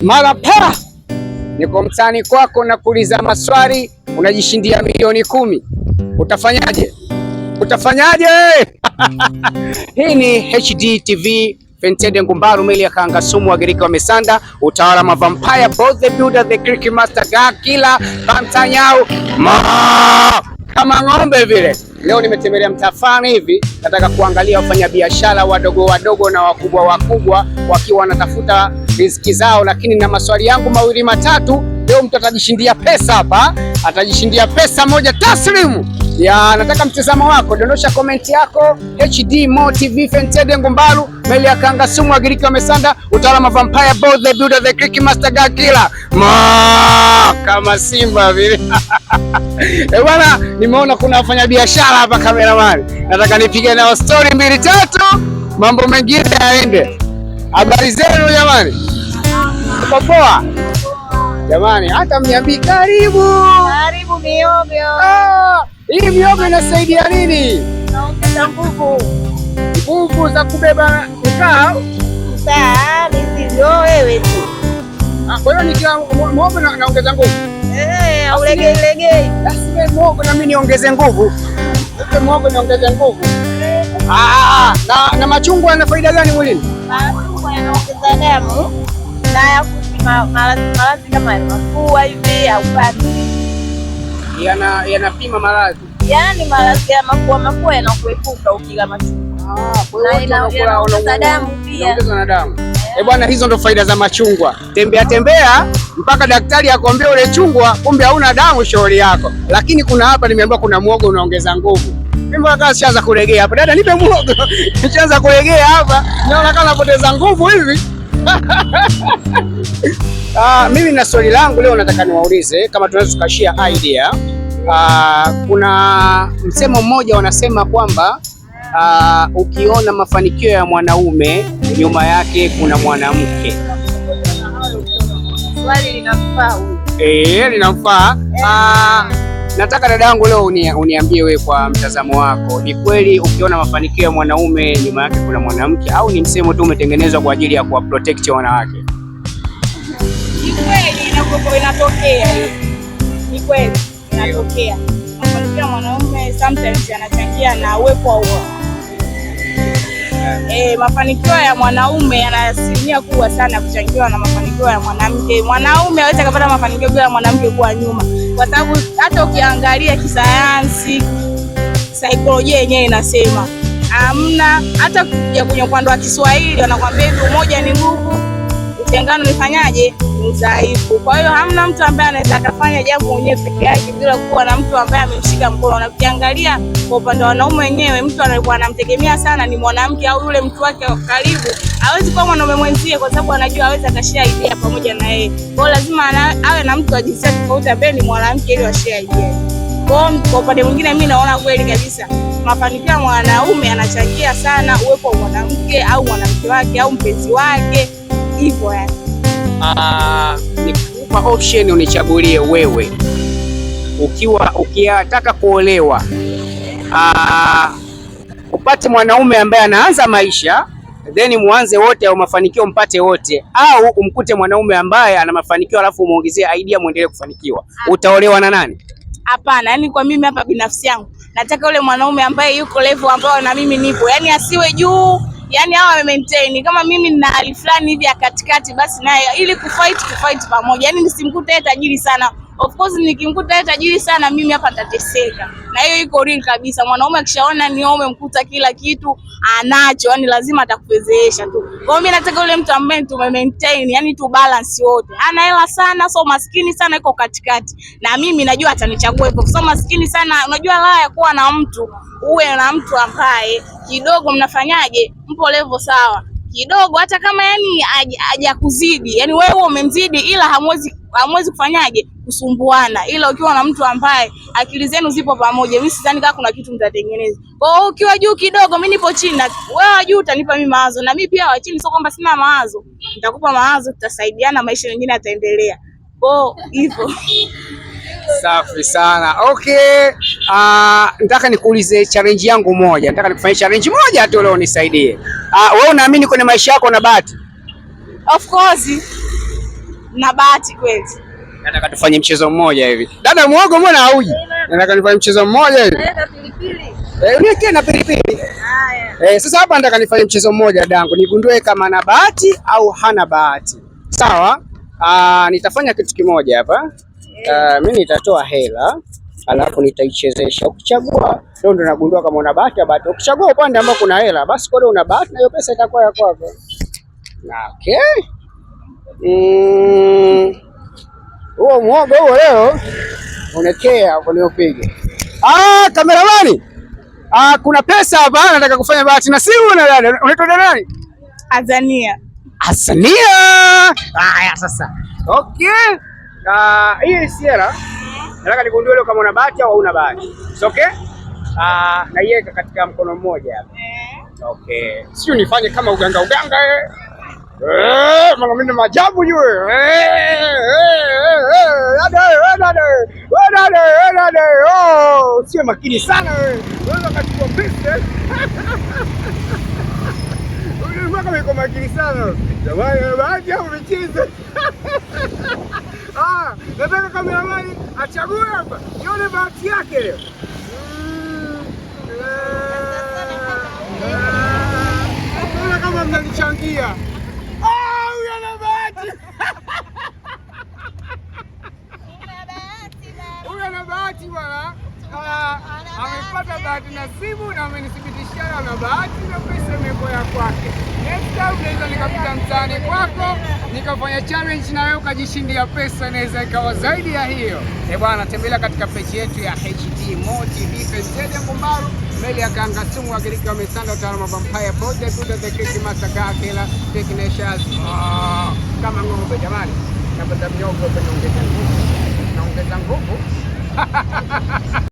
Mara pa niko mtaani kwako na kuuliza maswali, unajishindia milioni 10. Utafanyaje? Utafanyaje? Hii ni HD TV. Fentede Ngumbaru Meli ya Kanga Sumu Wagiriki wa Mesanda utawala ma vampire both the builder the Greek master god killer Bantanyao kama ng'ombe vile. Leo nimetembelea mtafani hivi, nataka kuangalia wafanyabiashara wadogo wadogo na wakubwa wakubwa wakiwa wanatafuta riziki zao, lakini na maswali yangu mawili matatu. Leo mtu atajishindia pesa hapa, atajishindia pesa moja taslimu. Ya nataka mtazamo wako, dondosha komenti yako. HD Mo TV Fentede Ngumbaru Meli ya Kanga Sumu Wagiriki wa Mesanda utawala ma vampire both the builder the Greek master god killer kama simba vile. Bwana, nimeona kuna wafanyabiashara hapa cameraman. Nataka nipige nao story 2-3, mambo mengine yaende. Habari zenu jamani? Uko poa? Jamani, hata mniambie karibu. Karibu mihogo. Hii mihogo inasaidia nini? Naongeza nguvu. Nguvu za kubeba mkaa? Mkaa, ndio wewe tu. Kwa hiyo nikila mihogo naongeza nguvu. Aulegei. Basi mihogo na mimi niongeze nguvu. Mihogo niongeze nguvu. Na machungwa yana faida gani mwilini? Machungwa yanaongeza damu na ya kupima maradhi kama mafua hivi au pati. Yanapima maradhi. Yaani maradhi ya mafua yanakuepuka ukila machungwa. Kwa hiyo inaongeza damu pia. Inaongeza na damu. Bwana, hizo ndo faida za machungwa. Tembea mpaka daktari akwambie ule chungwa, kumbe hauna damu, shauri yako. Lakini kuna hapa nimeambiwa kuna muogo unaongeza nguvu. Mimi mbona sianza kulegea hapa? Dada, nipe muogo. Sianza kulegea hapa. Naona kama napoteza nguvu hivi. Mimi na swali langu leo nataka niwaulize kama tunaweza tukashare idea. Kuna msemo mmoja wanasema kwamba ukiona mafanikio ya mwanaume nyuma yake kuna mwanamke. Swali linafaa. Linafaa. Nataka dada yangu leo uniambie wewe kwa mtazamo wako, ni kweli ukiona mafanikio ya mwanaume nyuma yake kuna mwanamke, au ni msemo tu umetengenezwa kwa ajili ya kuwa protect wanawake? Ni kweli inatokea. Ni kweli inatokea. Mafanikio ya mwanaume sometimes yanachangia na uwepo wa mafanikio ya mwanaume yana asilimia kubwa sana kuchangiwa na mafanikio ya mwanamke. Mwanaume hawezi kupata mafanikio bila mwanamke kuwa nyuma, kwa sababu hata ukiangalia kisayansi, saikolojia yenyewe inasema hamna, hata kwenye upande wa Kiswahili wanakuambia hivi, umoja ni nguvu, utengano nifanyaje ni udhaifu. Kwa hiyo hamna mtu ambaye anaweza akafanya jambo mwenyewe peke yake bila kuwa na mtu ambaye amemshika mkono. Na ukiangalia kwa upande wa wanaume wenyewe, mtu anakuwa anamtegemea sana ni mwanamke au yule mtu wake wa karibu. Hawezi kuwa mwanaume mwenzie kwa sababu anajua hawezi akashare idea pamoja na yeye. Kwa hiyo lazima awe na mtu wa jinsia tofauti ambaye ni mwanamke ili washare idea. Kwa upande mwingine mimi naona kweli kabisa mafanikio ya mwanaume yanachangia sana uwepo wa mwanamke au mwanamke wake au mpenzi wake hivyo yani. Nikupa option unichagulie wewe, ukitaka kuolewa, upate mwanaume ambaye anaanza maisha then muanze wote au mafanikio mpate wote, au umkute mwanaume ambaye ana mafanikio alafu umuongezee idea muendelee kufanikiwa, utaolewa na nani? Hapana, yani kwa mimi hapa binafsi yangu nataka yule mwanaume ambaye yuko level ambayo na mimi nipo, yani asiwe juu, yani hawa maintain kama mimi nina hali fulani hivi ya katikati, basi naye ili kufight pamoja. Yani nisimkute yeye tajiri sana. Of course nikimkuta yeye tajiri sana mimi hapa nitateseka. Na hiyo iko real kabisa. Mwanaume akishaona ni wewe umemkuta kila kitu anacho, yani lazima atakufezeesha tu. Kwa hiyo mimi nataka yule mtu ambaye maintain, yani tu balance wote. Ana hela sana, so maskini sana, iko katikati. Na mimi najua atanichagua hivyo. So maskini sana, unajua raha ya kuwa na mtu, uwe na mtu ambaye kidogo mnafanyaje, mpo level sawa kidogo, hata kama yani hajakuzidi, yani wewe umemzidi, ila hamwezi kufanyaje kusumbuana. Ila ukiwa na mtu ambaye akili zenu zipo pamoja, mimi sidhani kama kuna kitu mtatengeneza. Kwa hiyo ukiwa juu kidogo, mimi nipo chini, wewe juu utanipa mimi mawazo, na mimi pia wa chini, sio kwamba sina mawazo, nitakupa mawazo, tutasaidiana, maisha mengine yataendelea. Kwa hivyo Safi sana. Okay. Nataka nikuulize challenge yangu moja. Nataka nikufanyie challenge moja tu leo unisaidie. Wewe unaamini kwenye maisha yako na bahati? Of course. na bahati kweli. Nataka tufanye mchezo mmoja hivi. Dada muogo, mbona hauji? Nataka nifanye mchezo mmoja hivi. Naweka pilipili. Uniwekee na pilipili. Haya. Sasa hapa nataka nifanye mchezo mmoja dangu, nigundue kama ana bahati au hana bahati. Sawa? Nitafanya kitu kimoja hapa. Mimi nitatoa hela, alafu nitaichezesha. Ukichagua ndio nagundua kama una bahati au bahati. Ukichagua upande ambao kuna hela, basi kwa una bahati na hiyo pesa itakuwa ya kwako. Okay. Huo muogo huo leo unekea kuniopige. Kameramani. Kuna pesa hapa, nataka kufanya bahati nasibu na dada. Unaitwa nani? Azania. Azania. Haya sasa. Okay. Hii si hela. Nataka nigundue leo kama una bahati au huna bahati. It's okay? Naiweka katika mkono mmoja hapa. Okay. Sio nifanye kama uganga mama mimi maajabu yule. Sio makini sana wewe. Unaweza kachukua pesa. Unaweza kama uko makini sana. Jamani, bahati au michezo. Nataka kameramani achague hapa. Nione bahati yake leo. Mbona kama mnanichangia? Huyu ana bahati. Huyu ana bahati bwana. Amepata bahati nasibu na amenithibitishia ana bahati na pesa imekuwa ya kwake. Next time naweza nikapita mtaani kwako nikafanya challenge na wewe ukajishindia pesa, inaweza ikawa zaidi ya hiyo. Bwana, tembelea katika page yetu ya HD Mo TV Penzede Ngumbaru, meli ya Kanga Sumu Agirika wamesanda utaalamu wa vampire bote tuda the cake masaka kila technicians. Kama ng'ombe jamani. Napata miogo kwenye ongeza nguvu.